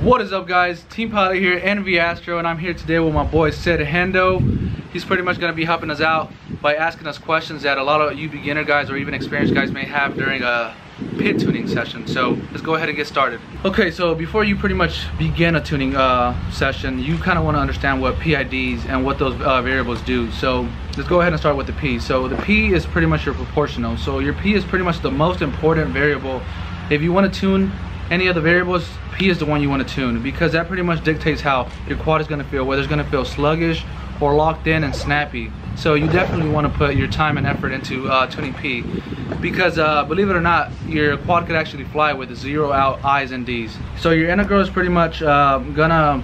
What is up, guys? Team Pilot here, NV Astro, and I'm here today with my boy Sedrick. He's pretty much going to be helping us out by asking us questions that a lot of you beginner guys or even experienced guys may have during a pit tuning session. So let's go ahead and get started. Okay, so before you pretty much begin a tuning session, you kind of want to understand what PIDs and what those variables do. So let's go ahead and start with the P. So the P is pretty much your proportional. So your P is pretty much the most important variable. If you want to tune any of the variables, P is the one you want to tune, because that pretty much dictates how your quad is going to feel, whether it's going to feel sluggish or locked in and snappy. So you definitely want to put your time and effort into tuning P, because believe it or not, your quad could actually fly with 0 out I's and D's. So your integral is pretty much gonna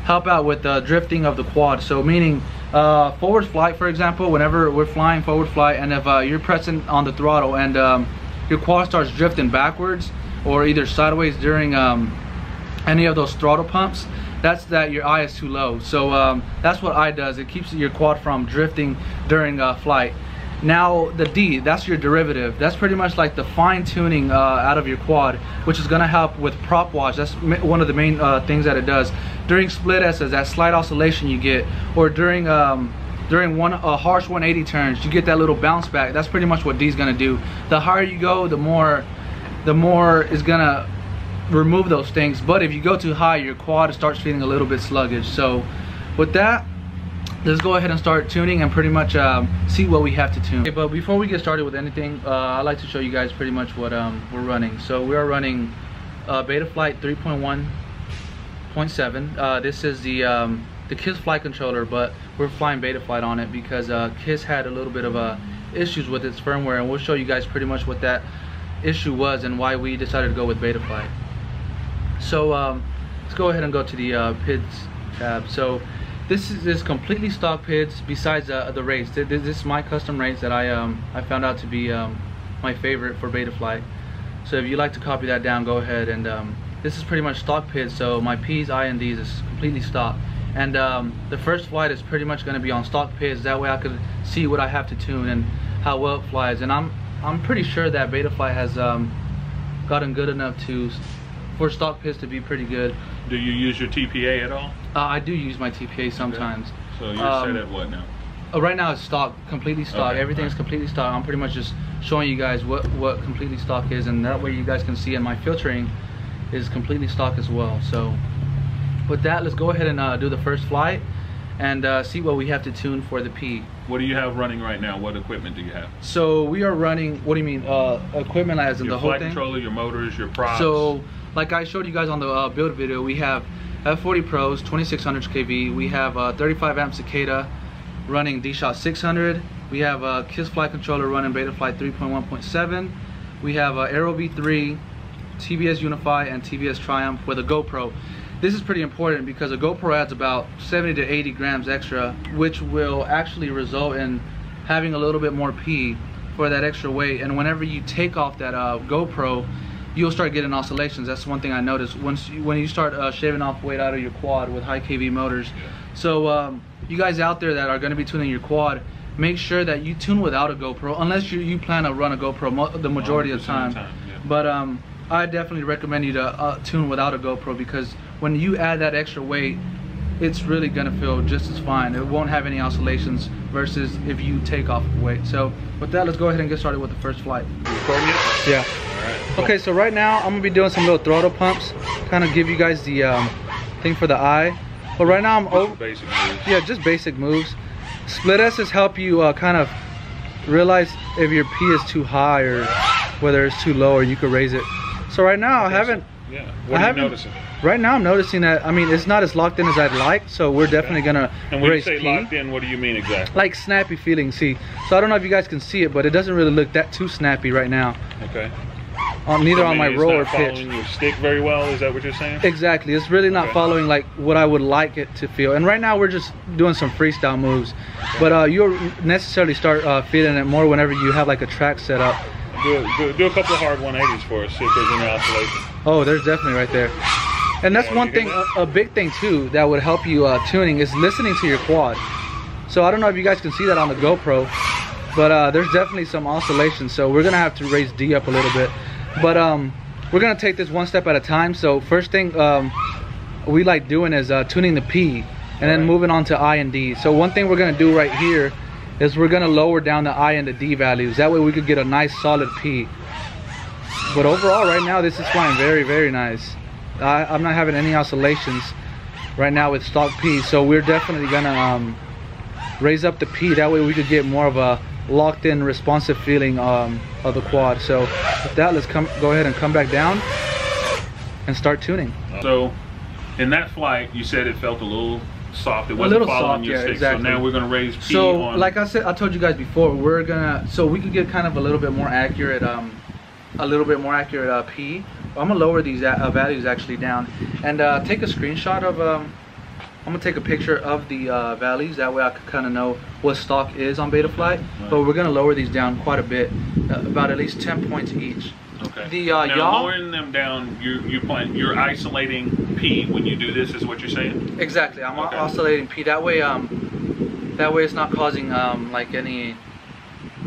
help out with the drifting of the quad. So meaning forward flight, for example, whenever we're flying forward flight, and if you're pressing on the throttle and your quad starts drifting backwards or either sideways during any of those throttle pumps, that's that your I is too low. So that's what I does. It keeps your quad from drifting during flight. Now the D, that's your derivative. That's pretty much like the fine tuning out of your quad, which is gonna help with prop wash. That's one of the main things that it does. During split S's, that slight oscillation you get, or during harsh 180 turns, you get that little bounce back. That's pretty much what D is gonna do. The higher you go, the more is gonna remove those things. But if you go too high, your quad starts feeling a little bit sluggish. So with that, let's go ahead and start tuning and pretty much see what we have to tune. Okay, but before we get started with anything, I'd like to show you guys pretty much what we're running. So we are running Betaflight 3.1.7. This is the KISS flight controller, but we're flying Betaflight on it because KISS had a little bit of issues with its firmware, and we'll show you guys pretty much what that issue was and why we decided to go with Betaflight. So let's go ahead and go to the PIDs tab. So this is completely stock PIDs besides the rates. This is my custom rates that I found out to be my favorite for Betaflight. So if you like to copy that down, go ahead. And this is pretty much stock PIDs. So my P's, I, and D's is completely stock. And the first flight is pretty much going to be on stock PIDs. That way I could see what I have to tune and how well it flies. And I'm pretty sure that Betaflight has gotten good enough for stock PIDs to be pretty good. Do you use your TPA at all? I do use my TPA sometimes. Okay. So you're set at what now? Right now it's stock, completely stock. Okay, everything's completely stock. I'm pretty much just showing you guys what completely stock is, and that way you guys can see. And my filtering is completely stock as well. So with that, let's go ahead and do the first flight and see what we have to tune for the P. What do you have running right now? What equipment do you have? So we are running, what do you mean? Equipment as in the whole thing? Your flight controller, your motors, your props. So like I showed you guys on the build video, we have F40 Pros, 2600 kV. We have 35 amp Cicada running D-Shot 600. We have a KISS flight controller running Betaflight 3.1.7. We have Aero V3, TBS Unify, and TBS Triumph with a GoPro. This is pretty important because a GoPro adds about 70 to 80 grams extra, which will actually result in having a little bit more P for that extra weight. And whenever you take off that GoPro, you'll start getting oscillations. That's one thing I noticed when you start shaving off weight out of your quad with high kV motors. So you guys out there that are going to be tuning your quad, make sure that you tune without a GoPro, unless you plan to run a GoPro the majority of the time. Yeah. But I definitely recommend you to tune without a GoPro, because when you add that extra weight, it's really gonna feel just as fine. It won't have any oscillations versus if you take off weight. So with that, let's go ahead and get started with the first flight. You recording it? Yeah. Alright, cool. Okay, so right now I'm gonna be doing some little throttle pumps, kind of give you guys the thing for the I. But right now I'm basic moves. Yeah, just basic moves. Split S's help you kind of realize if your P is too high or whether it's too low, or you could raise it. So right now I haven't. Yeah. What are you noticing? Right now I'm noticing that, I mean, it's not as locked in as I'd like, so we're definitely gonna raise P. And when you say locked in, what do you mean exactly? Like snappy feeling, see. So I don't know if you guys can see it, but it doesn't really look that too snappy right now. Okay. Neither on my roll or pitch. It's not following your stick very well, is that what you're saying? Exactly, it's really not following like what I would like it to feel. And right now we're just doing some freestyle moves. But you'll necessarily start feeling it more whenever you have like a track set up. Do a couple of hard 180s for us, see if there's any oscillation. Oh, there's definitely right there. And that's one thing, a big thing too, that would help you tuning is listening to your quad. So I don't know if you guys can see that on the GoPro, but there's definitely some oscillation. So we're gonna have to raise D up a little bit. But we're gonna take this one step at a time. So first thing, we like doing is tuning the P and then moving on to I and D. So one thing we're gonna do right here is we're gonna lower down the I and the D values. That way we could get a nice solid P. But overall right now this is flying very, very nice. I'm not having any oscillations right now with stock P, so we're definitely gonna raise up the P. That way we could get more of a locked in responsive feeling of the quad. So with that, let's go ahead and come back down and start tuning. So in that flight you said it felt a little soft. It wasn't following your stick. Exactly. So now we're gonna raise P. So on, like I said, I told you guys before, we're gonna, so we could get kind of a little bit more accurate P. I'm gonna lower these values actually down and take a screenshot of I'm gonna take a picture of the values. That way I could kind of know what stock is on Betaflight. But we're gonna lower these down quite a bit, about at least 10 points each. Okay. The now lowering them down, you're isolating P when you do this, is what you're saying? Exactly. I'm oscillating P. That way it's not causing like any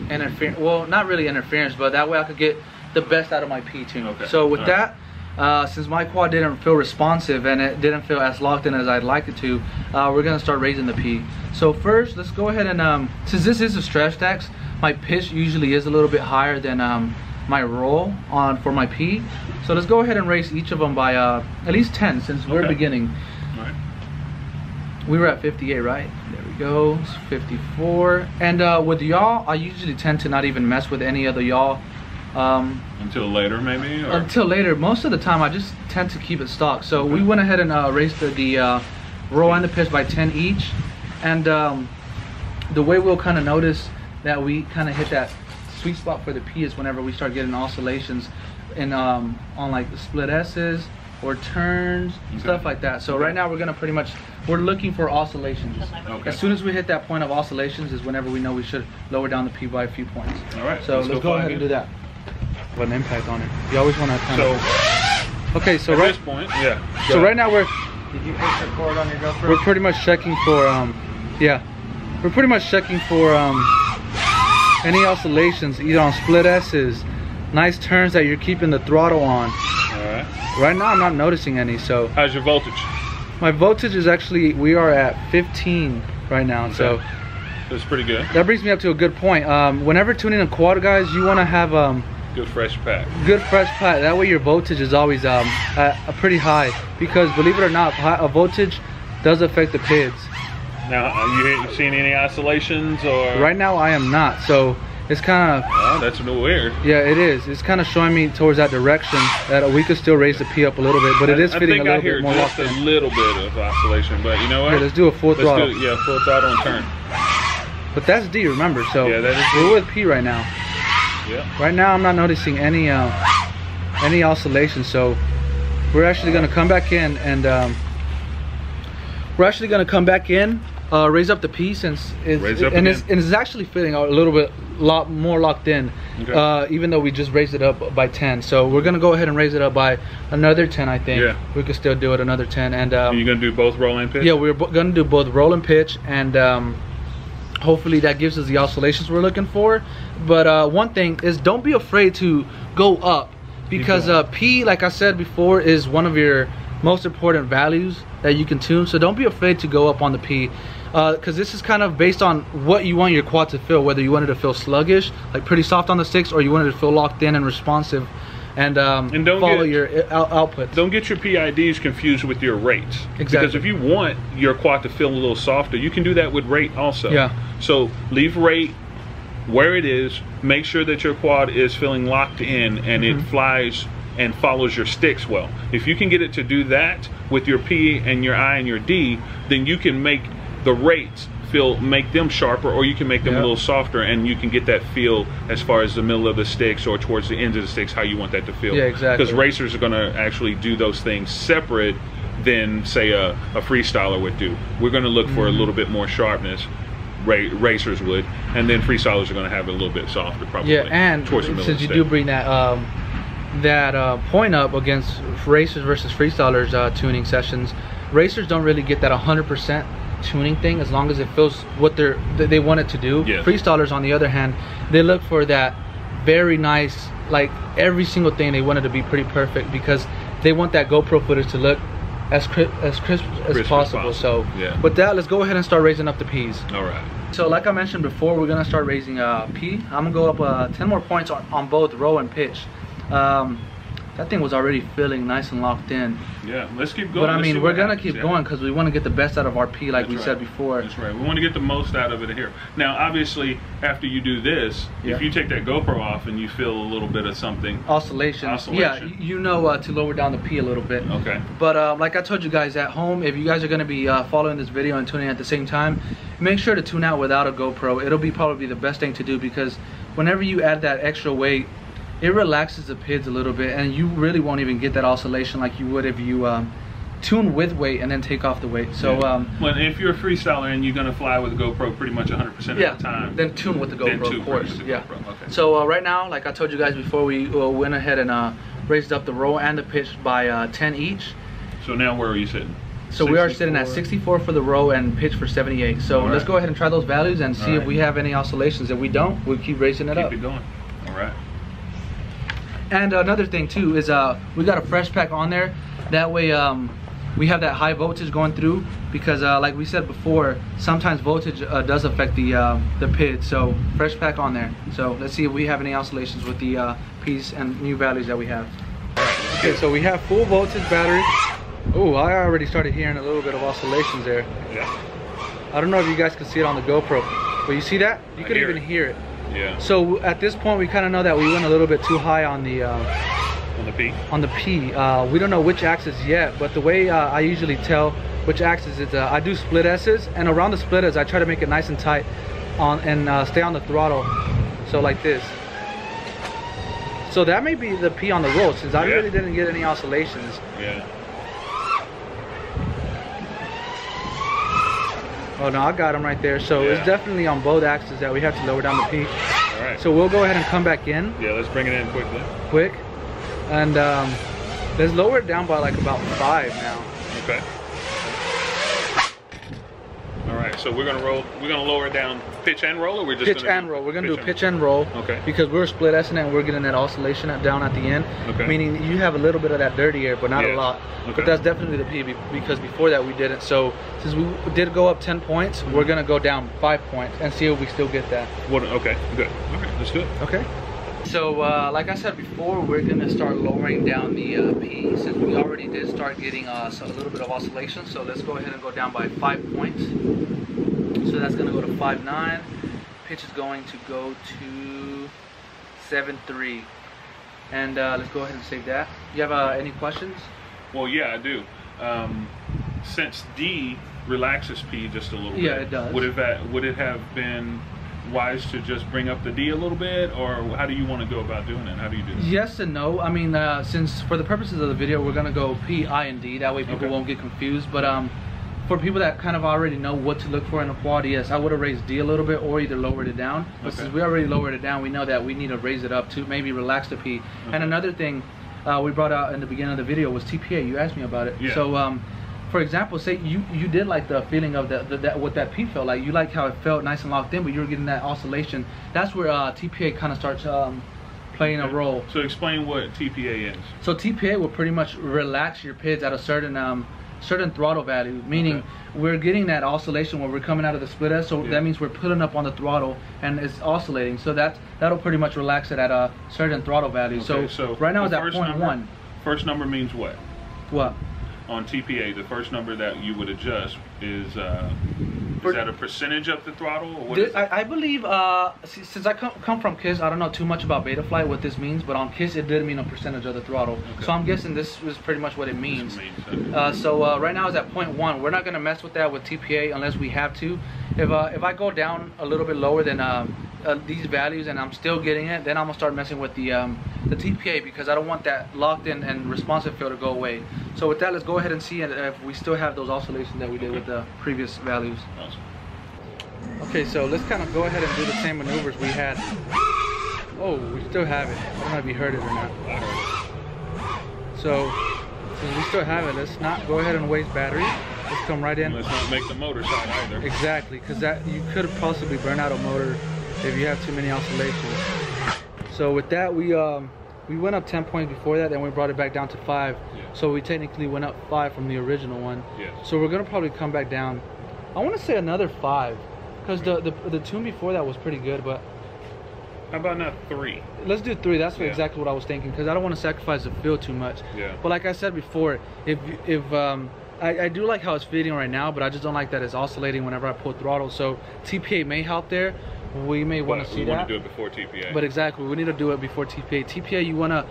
interference. Well, not really interference, but that way I could get the best out of my P tune. Okay. So with that, since my quad didn't feel responsive and it didn't feel as locked in as I'd like it to, we're gonna start raising the P. So first, let's go ahead and since this is a stretch stacks, my pitch usually is a little bit higher than my roll for my P. So let's go ahead and raise each of them by at least 10 since we're beginning. All right. We were at 58, right? There we go. It's 54. And with yaw, I usually tend to not even mess with any of the yaw. Until later, maybe? Or? Until later. Most of the time, I just tend to keep it stock. So we went ahead and raised the roll and the pitch by 10 each. And the way we'll kind of notice that we kind of hit that sweet spot for the P is whenever we start getting oscillations in on like the split S's or turns, stuff like that. So right now we're gonna we're looking for oscillations. Okay. As soon as we hit that point of oscillations is whenever we know we should lower down the P by a few points. All right. So let's go ahead and do that. What an impact on it. You always want to kind of. Okay, so at this point, yeah. So right now we're. Did you push record on your GoPro? We're pretty much checking for yeah. We're pretty much checking for any oscillations either on split S's, nice turns that you're keeping the throttle on. Alright. Right now I'm not noticing any. So how's your voltage? My voltage is actually, we are at 15 right now. Okay. So that's pretty good. That brings me up to a good point. Whenever tuning a quad, guys, you want to have good fresh pack. Good fresh pack. That way your voltage is always pretty high, because believe it or not, a voltage does affect the PIDs. Now, are you seeing any oscillations or? Right now I am not, so it's kind of. Oh, that's weird. Yeah, it is. It's kind of showing me towards that direction that we could still raise the P up a little bit, but it is fitting a little bit more locked in. I think I hear just a little bit of oscillation, but you know what? Here, let's do a full throttle. Yeah, full throttle and turn. But that's D, remember? So yeah, that is we're with P right now. Yeah. Right now I'm not noticing any oscillation, so we're actually going to come back in and raise up the P since it's actually fitting a little bit more locked in, okay. Even though we just raised it up by 10. So we're gonna go ahead and raise it up by another 10. I think we could still do it another 10. And you're gonna do both roll and pitch? Yeah, we're gonna do both roll and pitch, and hopefully that gives us the oscillations we're looking for. But one thing is, don't be afraid to go up, because P, like I said before, is one of your most important values that you can tune. So don't be afraid to go up on the P, because this is kind of based on what you want your quad to feel, whether you want it to feel sluggish, like pretty soft on the sticks, or you want it to feel locked in and responsive, and don't follow your outputs. Don't get your PIDs confused with your rates. Exactly. Because if you want your quad to feel a little softer, you can do that with rate also. Yeah. So leave rate where it is. Make sure that your quad is feeling locked in and it flies and follows your sticks well. If you can get it to do that with your P and your I and your D, then you can make the rates make them sharper, or you can make them a little softer, and you can get that feel as far as the middle of the sticks or towards the ends of the sticks, how you want that to feel. Yeah, exactly. Because racers are gonna actually do those things separate than say a freestyler would do. We're gonna look for a little bit more sharpness, racers would, and then freestylers are gonna have it a little bit softer probably. Yeah, and towards the middle since you do bring that point up against racers versus freestylers tuning sessions, racers don't really get that 100% tuning thing as long as it feels what they want it to do. Yeah. Freestylers, on the other hand, they look for that very nice, like every single thing they want it to be pretty perfect, because they want that GoPro footage to look as crisp as possible. So yeah. with that, let's go ahead and start raising up the P's. All right. So like I mentioned before, we're gonna start raising P. I'm gonna go up 10 more points on both row and pitch. That thing was already feeling nice and locked in. Yeah, let's keep going. But I mean, we're gonna keep going because we want to get the best out of our P, like we said before. That's right. We want to get the most out of it here. Now, obviously, after you do this, if you take that GoPro off and you feel a little bit of something, oscillation. Yeah, you know to lower down the P a little bit. Okay. But like I told you guys at home, if you guys are gonna be following this video and tuning at the same time, make sure to tune out without a GoPro. It'll be probably the best thing to do because whenever you add that extra weight, it relaxes the PIDs a little bit, and you really won't even get that oscillation like you would if you tune with weight and then take off the weight. So well, if you're a freestyler and you're gonna fly with a GoPro pretty much 100% of the time, then tune with the GoPro, of course. Yeah. GoPro. Okay. So right now, like I told you guys before, we went ahead and raised up the roll and the pitch by 10 each. So now where are you sitting? So 64. We are sitting at 64 for the row and pitch for 78. So let's go ahead and try those values and see if we have any oscillations. If we don't, we'll keep raising it up. Keep it going. All right. And another thing too is we got a fresh pack on there. That way we have that high voltage going through because like we said before, sometimes voltage does affect the PID. So fresh pack on there. So let's see if we have any oscillations with the P's and new values that we have. Okay, so we have full voltage battery. Oh, I already started hearing a little bit of oscillations there. Yeah. I don't know if you guys can see it on the GoPro, but you see that? You could even hear it. Yeah. So at this point, we kind of know that we went a little bit too high on the P. On the P. We don't know which axis yet, but the way I usually tell which axis is I do split S's, and around the split S, I try to make it nice and tight on and stay on the throttle. So like this. So that may be the P on the roll, since I really didn't get any oscillations. Yeah. Oh no, I got them right there. So it's definitely on both axes that we have to lower down the P. All right. So we'll go ahead and come back in. Yeah, let's bring it in quickly. Quick. And let's lower it down by like about 5 now. Okay. All right, so we're gonna roll. We're gonna lower it down pitch and roll, or we're just pitch and roll. We're gonna do pitch and roll. Okay. Because we're split S-ing and we're getting that oscillation down at the end. Okay. Meaning you have a little bit of that dirty air, but not a lot. Okay. But that's definitely the P because before that we didn't. So since we did go up 10 points, we're gonna go down 5 points and see if we still get that. What? Okay. Good. Okay. Let's do it. Okay. So like I said before, we're gonna start lowering down the P since we already did start getting a little bit of oscillation. So let's go ahead and go down by 5 points. So that's gonna go to 5.9. Pitch is going to go to 7.3. And let's go ahead and save that. You have any questions? Well, yeah, I do. Since D relaxes P just a little bit, it does. Would it have been wise to just bring up the D a little bit, or how do you want to go about doing it? How do you do that? Yes and no. I mean, since for the purposes of the video, we're gonna go P, I, and D. That way people won't get confused. But for people that kind of already know what to look for in a quad, yes, I would have raised D a little bit or either lowered it down. But since we already lowered it down, we know that we need to raise it up to maybe relax the P. And another thing we brought out in the beginning of the video was TPA. You asked me about it. Yeah. So for example, say you did like the feeling of what that P felt like. You like how it felt nice and locked in, but you were getting that oscillation. That's where TPA kind of starts playing a role. So explain what TPA is. So TPA will pretty much relax your PIDs at a certain throttle value, meaning we're getting that oscillation when we're coming out of the split S. So that means we're putting up on the throttle and it's oscillating. So that'll pretty much relax it at a certain throttle value. So right now it's at 0.1. First number means what? What? On TPA, the first number that you would adjust is that a percentage of the throttle? Or what is I believe, since I come from KISS, I don't know too much about Betaflight, what this means, but on KISS it did mean a percentage of the throttle. So I'm guessing this is pretty much what it means. So right now it's at 0.1. We're not going to mess with that with TPA unless we have to. If I go down a little bit lower than these values and I'm still getting it, then I'm going to start messing with the TPA because I don't want that locked in and responsive field to go away. So with that, let's go ahead and see if we still have those oscillations that we did with the previous values. Awesome. Okay, so let's kind of go ahead and do the same maneuvers we had. Oh, we still have it. I don't know if you heard it or not. So since we still have it, let's not go ahead and waste battery. Let's come right in. Let's not make the motor shot either. Exactly, because you could possibly burn out a motor if you have too many oscillations. So with that, we we went up 10 points before that, then we brought it back down to 5. Yeah. So we technically went up 5 from the original one. Yes. So we're gonna probably come back down. I want to say another 5, because the tune before that was pretty good. But how about not 3? let's do 3. That's exactly what I was thinking, because I don't want to sacrifice the feel too much. Yeah. But like I said before, if I do like how it's feeding right now, but I just don't like that it's oscillating whenever I pull throttle. So TPA may help there. We may want to see that. We want to do it before TPA. But exactly, we need to do it before TPA. TPA, you want to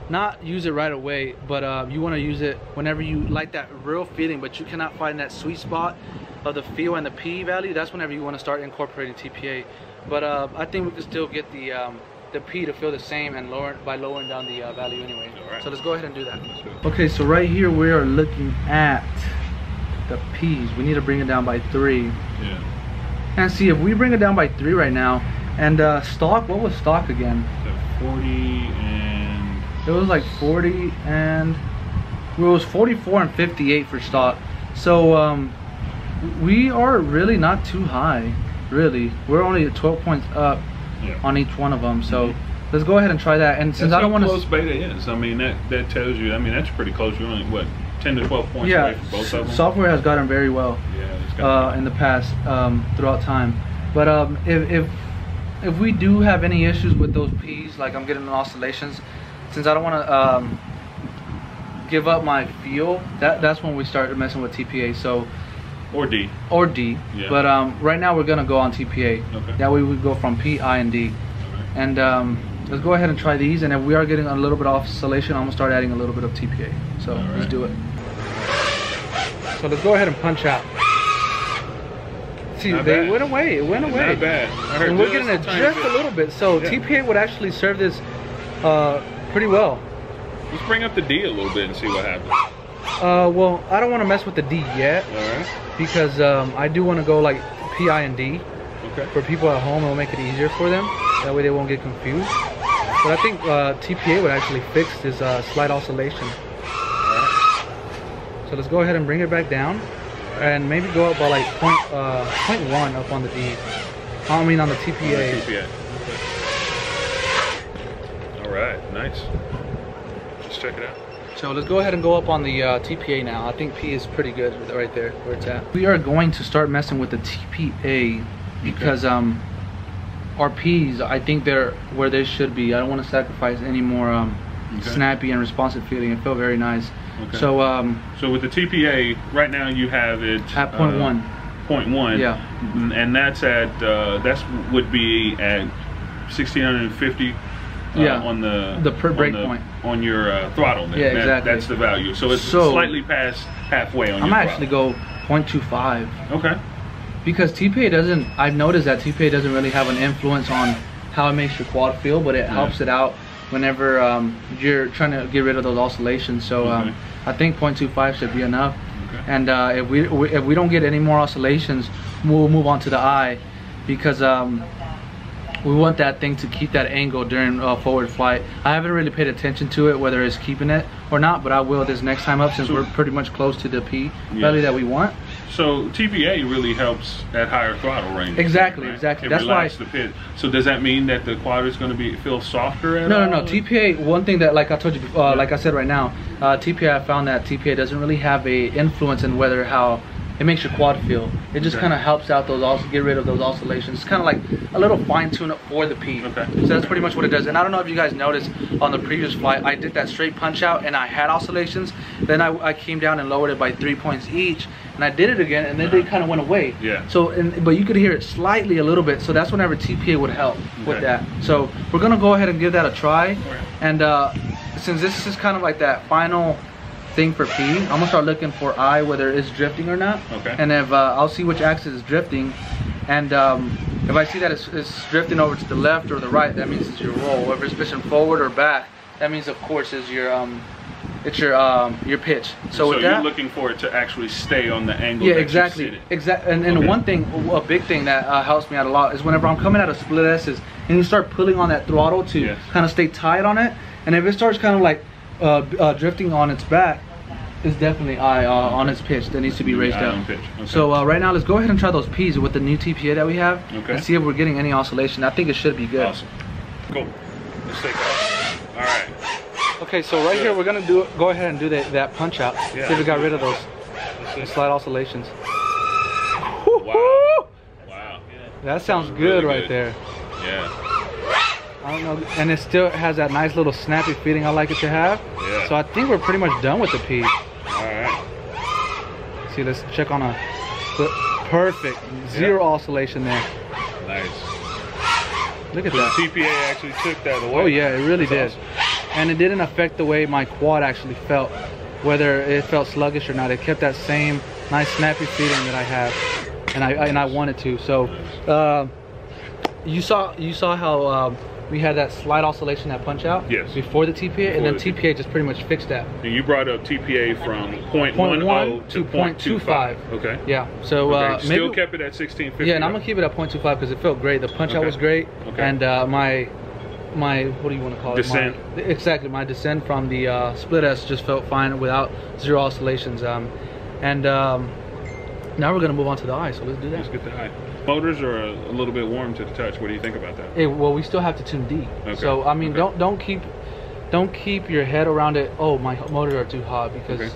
not use it right away, but you want to use it whenever you like that real feeling, but you cannot find that sweet spot of the feel and the P value. That's whenever you want to start incorporating TPA. But I think we can still get the P to feel the same and lowering down the value anyway. Right. So let's go ahead and do that. Okay, so right here we are looking at the P's. We need to bring it down by 3. Yeah. And see, if we bring it down by 3 right now, and stock, what was stock again? So 40 and... It was like 40 and... It was 44 and 58 for stock. So we are really not too high, really. We're only at 12 points up on each one of them. So let's go ahead and try that. And since I don't want to... close beta is. I mean, that tells you, I mean, that's pretty close. You're only, what, 10 to 12 points away from both of them? Software has gotten very well in the past, throughout time. But if we do have any issues with those P's, like I'm getting oscillations, since I don't want to give up my feel, that's when we start messing with TPA. So or D. Yeah. But right now we're gonna go on TPA. Okay. That way we go from P, I, and D. Okay. And let's go ahead and try these. And if we are getting a little bit of oscillation, I'm gonna start adding a little bit of TPA. So let's do it. So let's go ahead and punch out. See, they went away. It went away. Not bad. And we're getting it just a little bit. So TPA would actually serve this pretty well. Let's bring up the D a little bit and see what happens. Well, I don't want to mess with the D yet. Alright. Because I do want to go like P, I, and D. Okay. For people at home, it'll make it easier for them. That way they won't get confused. But I think TPA would actually fix this slight oscillation. So let's go ahead and bring it back down, and maybe go up by like 0.1 up on the D. I mean on the TPA. Okay. All right, nice. Let's check it out. So let's go ahead and go up on the TPA now. I think P is pretty good right there where it's at. We are going to start messing with the TPA because our P's, I think they're where they should be. I don't want to sacrifice any more snappy and responsive feeling. It felt very nice. Okay. So with the TPA right now you have it at 0.1. 0.1. Yeah. And that's at would be at 1650. On the per break point on your throttle. Then. Yeah, exactly. That's the value. So it's slightly past halfway on. I'm actually go 0.25. Okay. Because TPA doesn't. I've noticed that TPA doesn't really have an influence on how it makes your quad feel, but it helps it out whenever you're trying to get rid of those oscillations. So I think 0.25 should be enough. Okay. And if we don't get any more oscillations, we'll move on to the I, because we want that thing to keep that angle during forward flight. I haven't really paid attention to it, whether it's keeping it or not, but I will this next time up, since we're pretty much close to the P value that we want. So TPA really helps at higher throttle range. Exactly, right? exactly. That's why the pit. So does that mean that the quad is going to feel softer at all? No. TPA. One thing that, like I told you, like I said right now, TPA. I found that TPA doesn't really have a influence in whether how it makes your quad feel. It just kind of helps out those, get rid of those oscillations. It's kind of like a little fine tune up for the P. Okay. So that's pretty much what it does. And I don't know if you guys noticed on the previous flight, I did that straight punch out and I had oscillations. Then I came down and lowered it by 3 points each, and I did it again, and then they kind of went away. Yeah. So, but you could hear it slightly a little bit. So that's whenever TPA would help with that. So we're gonna go ahead and give that a try. And since this is kind of like that final thing for P, I'm gonna start looking for I, whether it's drifting or not. Okay. And if I'll see which axis is drifting, and if I see that it's drifting over to the left or the right, that means it's your roll. If it's pushing forward or back, that means of course is your your pitch. So with that, you're looking for it to actually stay on the angle. Yeah, exactly. And one thing, a big thing that helps me out a lot is whenever I'm coming out of split S's and you start pulling on that throttle to kind of stay tight on it, and if it starts kind of like drifting on its back, is definitely I on its pitch that needs to be raised down. Okay. So right now let's go ahead and try those P's with the new TPA that we have and see if we're getting any oscillation. I think it should be good. Awesome. Cool. Let's take off. All right. Okay, so right here we're gonna go ahead and do that punch out. Yeah. See if we got rid of those slide oscillations. Wow. Wow. That sounds Really good right there. Yeah. I don't know, and it still has that nice little snappy feeling I like it to have. Yeah. So I think we're pretty much done with the P. All right. See, let's check on a perfect zero oscillation there. Nice. Look at So that. the TPA actually took that away. Oh yeah, it really did. Awesome. And it didn't affect the way my quad actually felt, whether it felt sluggish or not. It kept that same nice snappy feeling that I have, and I wanted to. So you saw how we had that slide oscillation, that punch out, yes, before the TPA, and then TPA just pretty much fixed that. And you brought up TPA from 0.10 to 0.25. Okay. Yeah. So okay. Still maybe kept it at 1650. yeah, and I'm gonna keep it at 0.25 because it felt great. The punch out was great, and my what do you want to call it? Descent. Exactly, my descent from the split S just felt fine without zero oscillations. Now we're gonna move on to the I. So let's do that. Let's get the I. Motors are a little bit warm to the touch. What do you think about that? Well, we still have to tune D. Okay. So I mean, don't keep your head around it. Oh, my motors are too hot because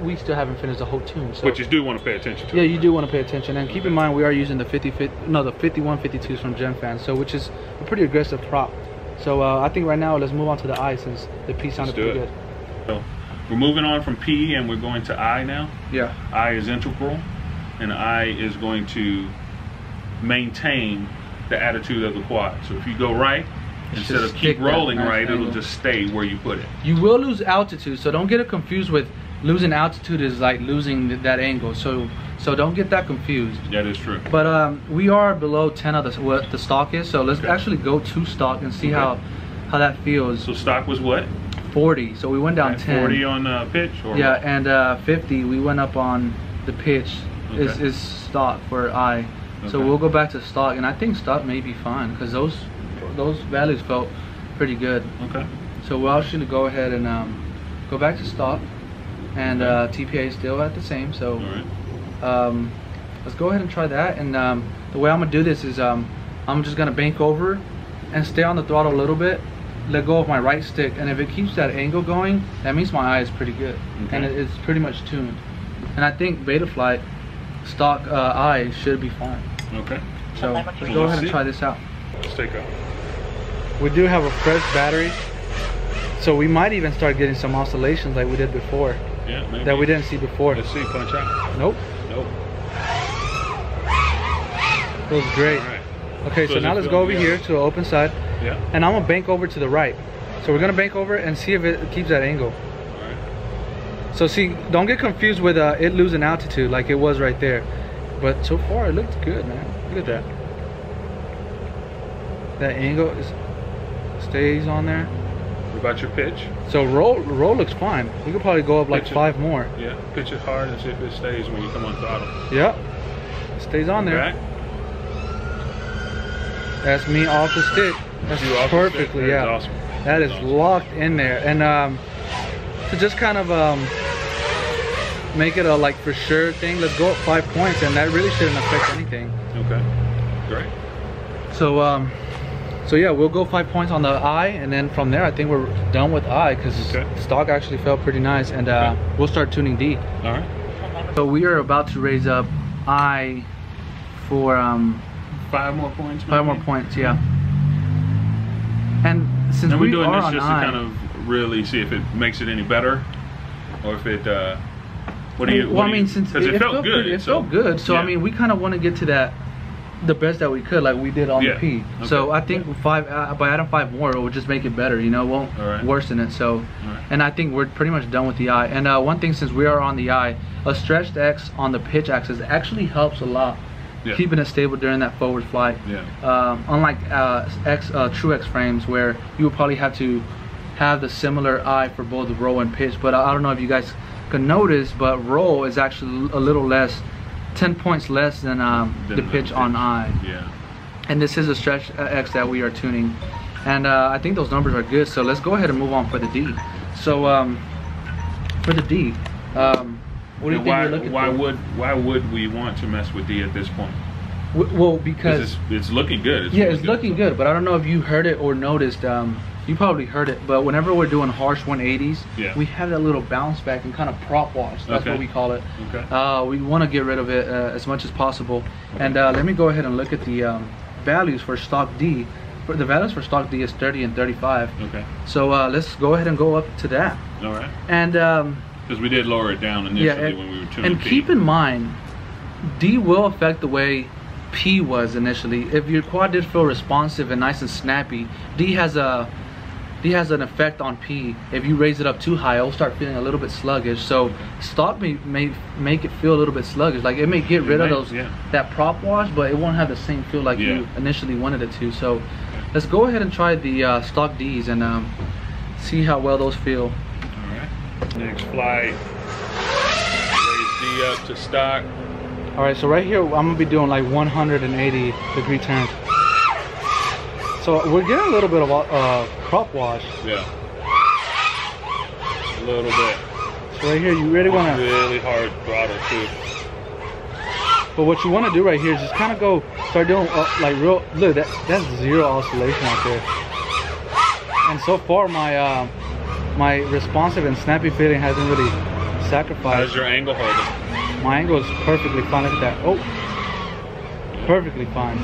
we still haven't finished the whole tune. So but you do want to pay attention to it. Yeah, you do want to pay attention, and keep in mind we are using the 5152s from Gemfan, so which is a pretty aggressive prop. So I think right now let's move on to the I since the P sounded pretty good. So we're moving on from P and we're going to I now. Yeah. I is integral, and I is going to maintain the attitude of the quad. So if you go right, instead of keep rolling right, it'll just stay where you put it. You will lose altitude, so don't get it confused with losing altitude is like losing that angle. So don't get that confused. That is true. But we are below 10 of what the stock is, so let's actually go to stock and see how that feels. So stock was what? 40, so we went down 10. 40 on pitch? Or yeah, what? and 50 we went up on the pitch. Is stock for I. So we'll go back to stock, and I think stock may be fine because those values felt pretty good. Okay. So we're actually go ahead and go back to stock, and TPA is still at the same. So let's go ahead and try that. And the way I'm gonna do this is I'm just gonna bank over and stay on the throttle a little bit, let go of my right stick, and if it keeps that angle going, that means my eye is pretty good, and it's pretty much tuned. And I think Betaflight stock eye should be fine. Okay. So let's go ahead and try this out. Let's take off. We do have a fresh battery, so we might even start getting some oscillations like we did before. Yeah, maybe. That we didn't see before. Let's see, punch out. Nope. Nope. Feels great. All right. Okay, so now let's go over here to the open side. Yeah. And I'm gonna bank over to the right. So we're gonna bank over and see if it keeps that angle. All right. So see, don't get confused with it losing altitude like it was right there. But so far it looked good, man. Look at that. That angle stays on there. What about your pitch? So roll looks fine. We could probably go up like 5 more. Yeah, pitch it hard and see if it stays when you come on throttle. Yep. Stays on there. Back. That's me off the stick. That's perfectly, That is yeah. awesome. That is locked in there. And to just kind of make it a like for sure thing, let's go up 5 points, and that really shouldn't affect anything. Okay. Great. So yeah, we'll go 5 points on the I, and then from there I think we're done with I because stock actually felt pretty nice, and we'll start tuning D. All right. So we are about to raise up I for 5 more points. 5 more points, yeah. And since we're doing are this on just I, to kind of really see if it makes it any better, or if it. What do you? Well, I mean, since because it felt good. It felt good. So yeah. I mean, we kind of want to get to that, the best that we could, like we did on the P. Okay. So I think by adding 5 more, it will just make it better. You know, won't worsen it. So, and I think we're pretty much done with the I. And one thing, since we are on the I, a stretched X on the pitch axis actually helps a lot. Yeah. Keeping it stable during that forward flight. Yeah. Unlike true X frames, where you would probably have to have the similar I for both roll and pitch. But I don't know if you guys can notice, but roll is actually a little less, 10 points less than the pitch on I. Yeah. And this is a stretch X that we are tuning, and I think those numbers are good. So let's go ahead and move on for the D. So for the D. What do you think you're looking for? Why would we want to mess with D at this point? Well, because it's looking good. It's looking good, but I don't know if you heard it or noticed. you probably heard it, but whenever we're doing harsh 180s, we have that little bounce back and kind of prop wash. That's what we call it. We want to get rid of it as much as possible. And let me go ahead and look at the values for stock D. The values for stock D is 30 and 35. So let's go ahead and go up to that. All right. And because we did lower it down initially when we were tuning. And keep in mind, D will affect the way P was initially. If your quad did feel responsive and nice and snappy, D has an effect on P. If you raise it up too high, it'll start feeling a little bit sluggish. So stock may make it feel a little bit sluggish. Like it may get rid of those that prop wash, but it won't have the same feel like you initially wanted it to. So let's go ahead and try the stock Ds and see how well those feel. All right. Next flight. Raise D up to stock. All right. So right here, I'm gonna be doing like 180-degree turns. So we're getting a little bit of prop wash. Yeah. A little bit. So right here, you really want to really hard throttle too. But what you want to do right here is just kind of start doing like real. Look, that's zero oscillation out there. And so far, my responsive and snappy feeling hasn't really sacrificed. How's your angle holding? My angle is perfectly fine. Look at that. Oh, perfectly fine.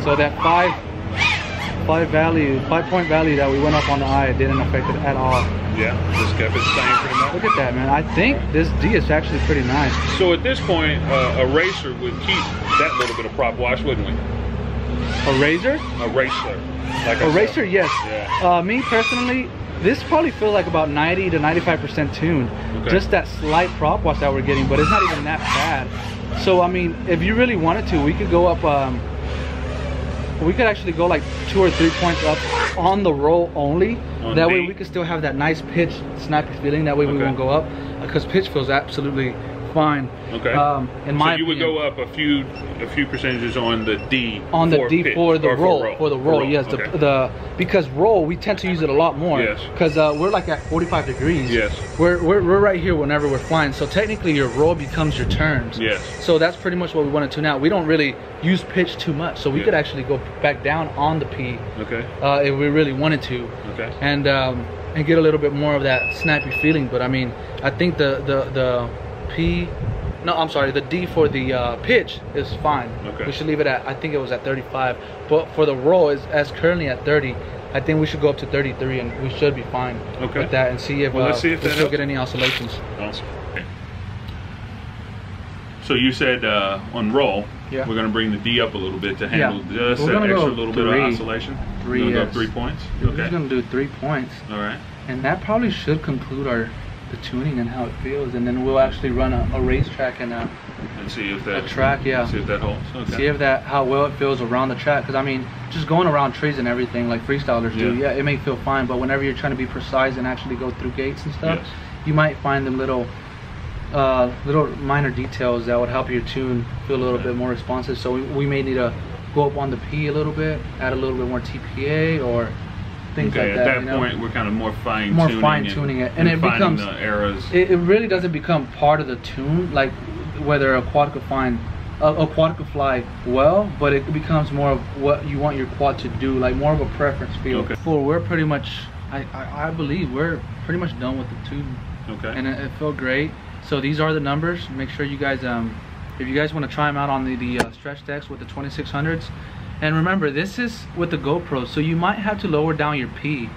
So that 5-point value that we went up on the eye didn't affect it at all. Yeah, just kept it same pretty much. Look at that, man. I think this D is actually pretty nice. So at this point, a racer would keep that little bit of prop wash, wouldn't we? A razor? A racer. Like a racer, yes. Yeah. Me personally, this probably feels like about 90 to 95% tuned. Just that slight prop wash that we're getting, but it's not even that bad. So I mean, if you really wanted to, we could go up. We could actually go like 2 or 3 points up on the roll only. That way we could still have that nice pitch, snappy feeling. That way we won't go up, because pitch feels absolutely fine. In my so you would go up a few percentages on the D. On the D pitch, for the roll. For the roll, yes. Okay. Because roll, we tend to use it a lot more. Yes. Because we're like at 45 degrees. Yes. We're right here whenever we're flying. So technically your roll becomes your turns. Yes. So that's pretty much what we want to tune out. We don't really use pitch too much. So we could actually go back down on the P. If we really wanted to. And get a little bit more of that snappy feeling. But I mean, I think the D for the pitch is fine. We should leave it at, I think it was at 35. But for the roll, as currently at 30, I think we should go up to 33 and we should be fine with that, and see if we still get any oscillations. Awesome. So you said on roll, we're going to bring the D up a little bit to handle just an extra little bit of oscillation. We're going to go 3 points. We're just going to do 3 points. All right. And that probably should conclude the tuning and how it feels, and then we'll actually run a racetrack and see if that see if that holds. See if how well it feels around the track. Because I mean, just going around trees and everything like freestylers do, it may feel fine, but whenever you're trying to be precise and actually go through gates and stuff, you might find them little minor details that would help your tune feel a little bit more responsive. So we may need to go up on the P a little bit, add a little bit more TPA or things like that. At that point, we're kind of more fine-tuning it, and it becomes the errors. It really doesn't become part of the tune, like whether a quad could fly well, but it becomes more of what you want your quad to do, like more of a preference feel. We're pretty much, I believe we're pretty much done with the tune. And it felt great. So these are the numbers. Make sure you guys, if you guys want to try them out on the stretch decks with the 2600s. And remember, this is with the GoPro, so you might have to lower down your P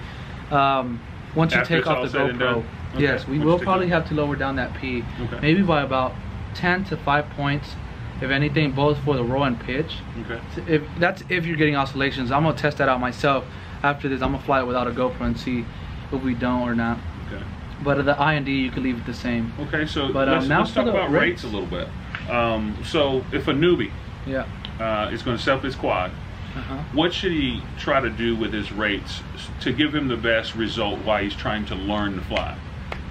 once you take off the GoPro. Yes, we will probably have to lower down that P, maybe by about 10 to 5 points, if anything, both for the roll and pitch. If you're getting oscillations. I'm gonna test that out myself after this. I'm gonna fly it without a GoPro and see if we don't or not. But the I and D, you can leave it the same. So let's talk about rates a little bit. So if a newbie is going to set up his quad, what should he try to do with his rates to give him the best result while he's trying to learn to fly?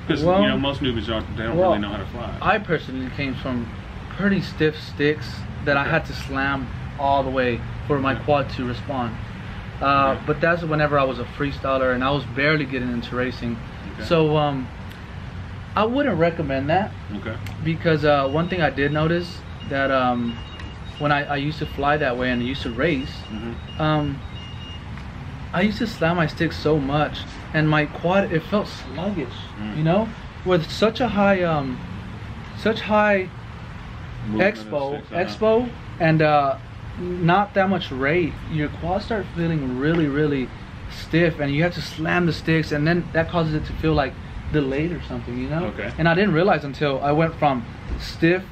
Because you know, most newbies don't really know how to fly. I personally came from pretty stiff sticks that I had to slam all the way for my quad to respond. But that's whenever I was a freestyler and I was barely getting into racing. So I wouldn't recommend that. Because one thing I did notice that when I used to fly that way and I used to race, I used to slam my stick so much, and my quad, it felt sluggish, you know, with such a high expo and not that much rate. Your quads start feeling really stiff, and you have to slam the sticks, and then that causes it to feel like delayed or something, you know. Okay. And I didn't realize until I went from stiff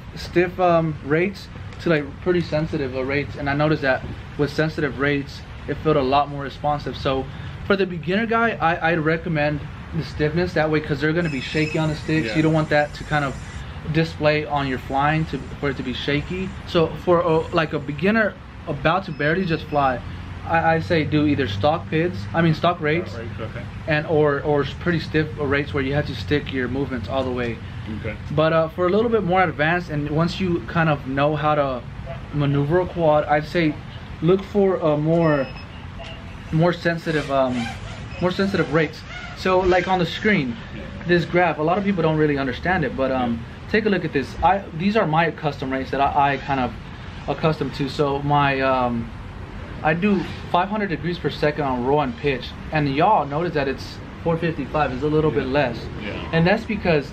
rates to like pretty sensitive rates, and I noticed that with sensitive rates it felt a lot more responsive. So for the beginner guy, I'd recommend the stiffness that way, because they're going to be shaky on the sticks. Yeah. You don't want that to kind of display on your flying for it to be shaky. So for like a beginner about to barely just fly, I say do either stock rates, Okay. and or pretty stiff rates where you have to stick your movements all the way. Okay. But for a little bit more advanced, and once you kind of know how to maneuver a quad, I'd say look for more sensitive rates. So like on the screen, this graph, a lot of people don't really understand it, but take a look at this. These are my custom rates that I kind of accustomed to. So my I do 500 degrees per second on roll and pitch, and y'all notice that it's 455. It's a little bit less, and that's because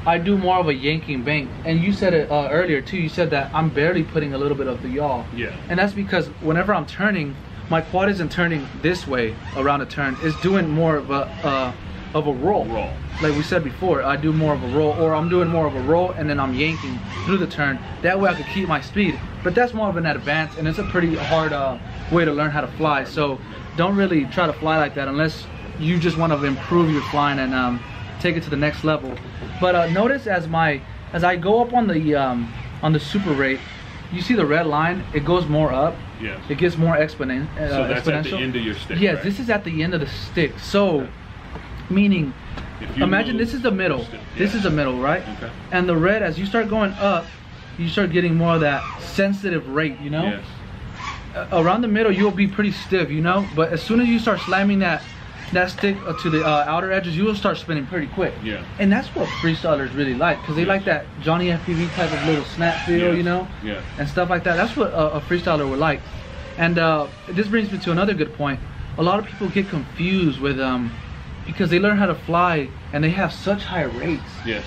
I do more of a yanking bank. And you said it earlier too. You said that I'm barely putting a little bit of the yaw. Yeah. And that's because whenever I'm turning, my quad isn't turning this way around a turn. It's doing more of a roll. Like we said before, I do more of a roll, or I'm doing more of a roll and then I'm yanking through the turn. That way I could keep my speed. But that's more of an advance, and it's a pretty hard way to learn how to fly. So don't really try to fly like that unless you just want to improve your flying and take it to the next level. But notice as I go up on the super rate, you see the red line, it goes more up. Yes. It gets more exponential. So that's at the end of your stick. Yes, right? this is at the end of the stick. So, meaning, imagine this is the middle. This is the middle, right? Okay. And the red, as you start going up, you start getting more of that sensitive rate, you know? Yes. Around the middle, you'll be pretty stiff, you know? But as soon as you start slamming that stick to the outer edges, you will start spinning pretty quick. Yeah. And that's what freestylers really like, because they like that Johnny FPV type of little snap feel, you know? Yeah. And stuff like that. That's what a freestyler would like. And this brings me to another good point. A lot of people get confused with because they learn how to fly and they have such high rates. Yes.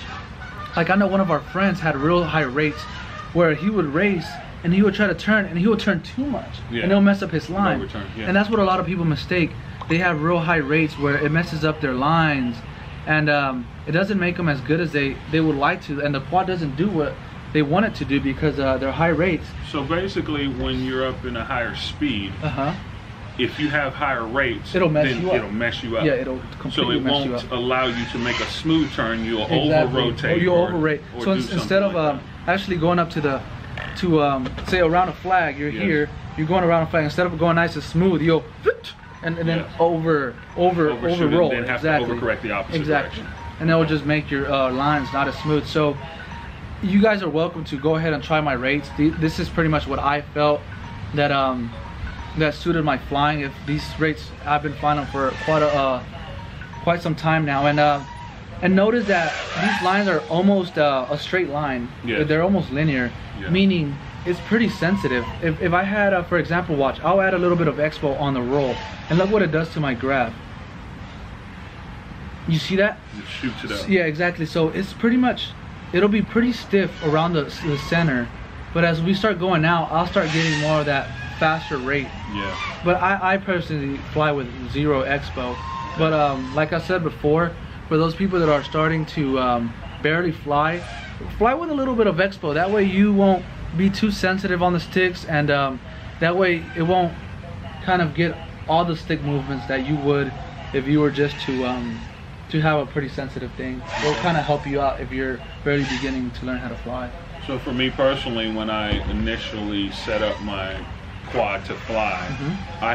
Like I know one of our friends had real high rates where he would race and he would try to turn and he would turn too much, and it'll mess up his line. Overturn, and that's what a lot of people mistake. They have real high rates where it messes up their lines, and it doesn't make them as good as they would like to, and the quad doesn't do what they want it to do because they're high rates. So basically, when you're up in a higher speed, if you have higher rates, it'll mess you up. Yeah, it'll completely mess you up. So it won't allow you to make a smooth turn. You'll over-rotate. Or you'll over-rate. So instead of actually going up to say around a flag, you're here, you're going around a flag. Instead of going nice and smooth, you'll and then over roll. And then have to overcorrect the opposite direction. And that will just make your lines not as smooth. So you guys are welcome to go ahead and try my rates. This is pretty much what I felt that that suited my flying. If these rates, I've been flying them for quite some time now, and notice that these lines are almost a straight line. Yes. They're almost linear, meaning it's pretty sensitive. If I had, for example, watch, I'll add a little bit of expo on the roll, and look what it does to my graph. You see that? It shoots it up. Yeah, exactly. So it's pretty much, it'll be pretty stiff around the center, but as we start going out, I'll start getting more of that faster rate. Yeah. But I personally fly with 0 expo. But like I said before, for those people that are starting to barely fly with a little bit of expo. That way you won't be too sensitive on the sticks, and that way it won't kind of get all the stick movements that you would if you were just to have a pretty sensitive thing. It'll kind of help you out if you're barely beginning to learn how to fly. So for me personally, when I initially set up my quad to fly, I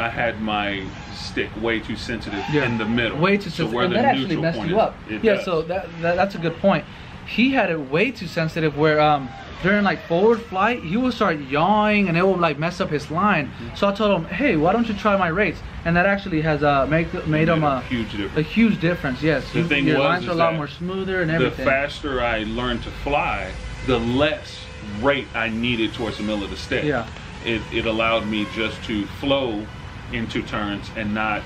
had my stick way too sensitive in the middle. Way too sensitive, and that actually messed you up. Yeah, so that's a good point. He had it way too sensitive where during like forward flight, he would start yawing and it would like mess up his line. So I told him, hey, why don't you try my rates? And that actually has made him a huge difference. Yes, the thing your was, lines are a lot more smoother and everything. The faster I learned to fly, the less rate I needed towards the middle of the stick. Yeah. It allowed me just to flow into turns and not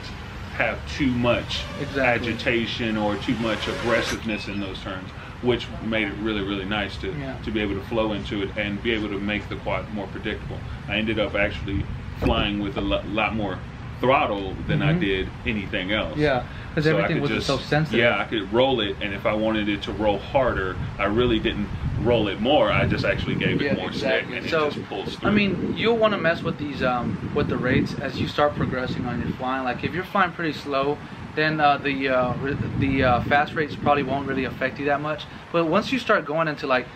have too much agitation or too much aggressiveness in those turns, which made it really, really nice to be able to flow into it and be able to make the quad more predictable. I ended up actually flying with a lot more throttle than I did anything else. Yeah, because everything was so sensitive. Yeah, I could roll it, and if I wanted it to roll harder, I really didn't roll it more. I just actually gave it more stick, and so, it just pulls through. I mean, you'll want to mess with these with the rates as you start progressing on your flying. Like if you're flying pretty slow, then the fast rates probably won't really affect you that much. But once you start going into like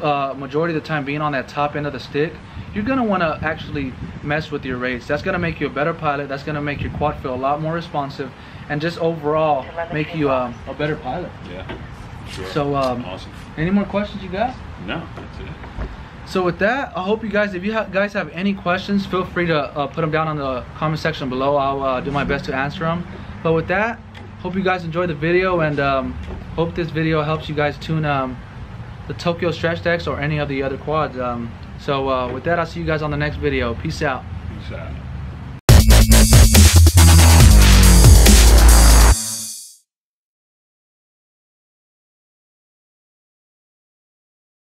majority of the time being on that top end of the stick, you're gonna want to actually mess with your rates. That's gonna make you a better pilot. That's gonna make your quad feel a lot more responsive, and just overall make you a better pilot. Yeah, sure. So awesome. Any more questions you got? No, that's it. So with that, I hope you guys, if you guys have any questions, feel free to put them down on the comment section below. I'll do my best to answer them. But with that, hope you guys enjoyed the video, and hope this video helps you guys tune the Tokyo Stretch Decks or any of the other quads. So with that, I'll see you guys on the next video. Peace out. Peace out.